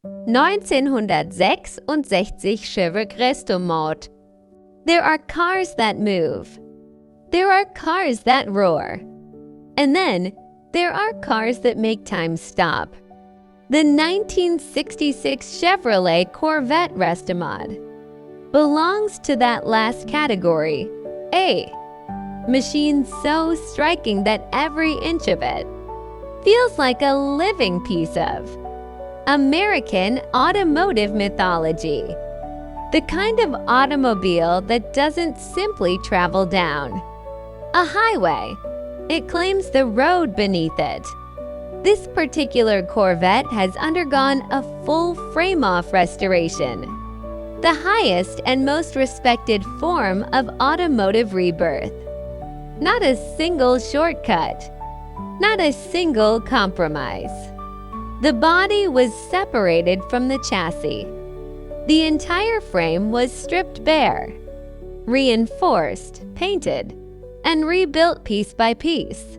1966 Chevrolet Restomod. There are cars that move. There are cars that roar. And then there are cars that make time stop. The 1966 Chevrolet Corvette Restomod belongs to that last category. A machine so striking that every inch of it feels like a living piece of American automotive mythology. The kind of automobile that doesn't simply travel down a highway. It claims the road beneath it. This particular Corvette has undergone a full frame-off restoration, the highest and most respected form of automotive rebirth. Not a single shortcut, not a single compromise. The body was separated from the chassis. The entire frame was stripped bare, reinforced, painted, and rebuilt piece by piece.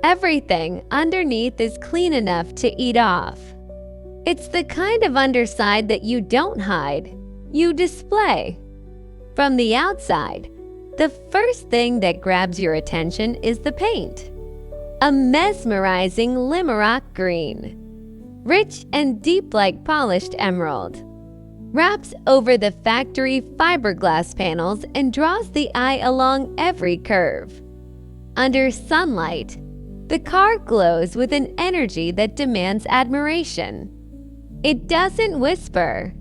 Everything underneath is clean enough to eat off. It's the kind of underside that you don't hide, you display. From the outside, the first thing that grabs your attention is the paint. A mesmerizing limerock green, rich and deep like polished emerald, wraps over the factory fiberglass panels and draws the eye along every curve. Under sunlight, the car glows with an energy that demands admiration. It doesn't whisper.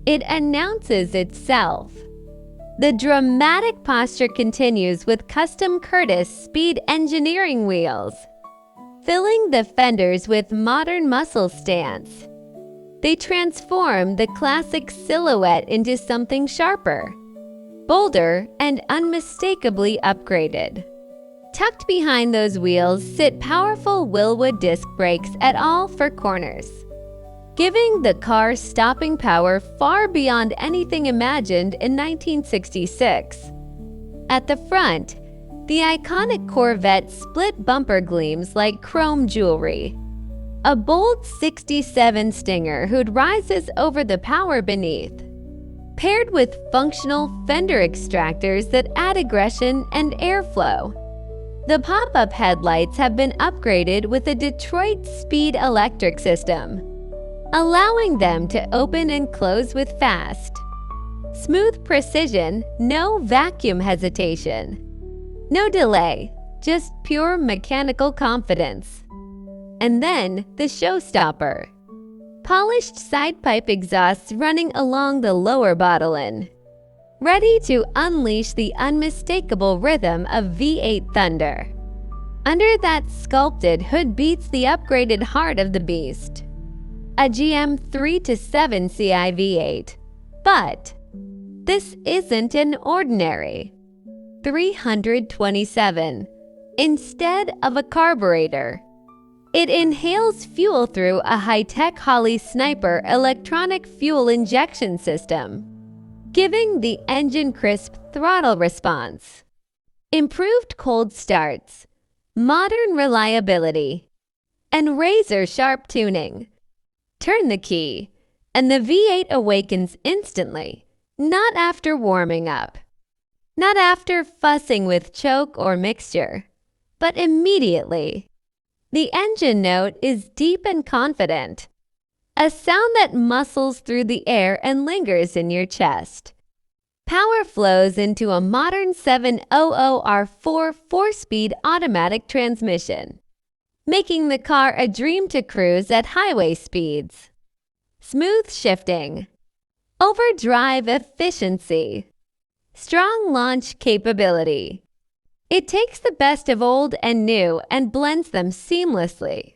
It announces itself. The dramatic posture continues with custom Curtis speed engineering wheels, filling the fenders with modern muscle stance. They transform the classic silhouette into something sharper, bolder, and unmistakably upgraded. Tucked behind those wheels sit powerful Wilwood disc brakes at all four corners, giving the car stopping power far beyond anything imagined in 1966. At the front, the iconic Corvette split bumper gleams like chrome jewelry. A bold 67 Stinger hood rises over the power beneath, paired with functional fender extractors that add aggression and airflow. The pop-up headlights have been upgraded with a Detroit Speed electric system, allowing them to open and close with fast, smooth precision, no vacuum hesitation. No delay, just pure mechanical confidence. And then the showstopper. Polished side pipe exhausts running along the lower bottlein, ready to unleash the unmistakable rhythm of V8 thunder. Under that sculpted hood beats the upgraded heart of the beast, a GM 3-7 CI V8. But this isn't an ordinary 327. Instead of a carburetor, it inhales fuel through a high-tech Holley Sniper electronic fuel injection system, giving the engine crisp throttle response, improved cold starts, modern reliability, and razor-sharp tuning. Turn the key, and the V8 awakens instantly, not after warming up, not after fussing with choke or mixture, but immediately. The engine note is deep and confident, a sound that muscles through the air and lingers in your chest. Power flows into a modern 700R4 4-speed automatic transmission, making the car a dream to cruise at highway speeds. Smooth shifting, overdrive efficiency, strong launch capability. It takes the best of old and new and blends them seamlessly.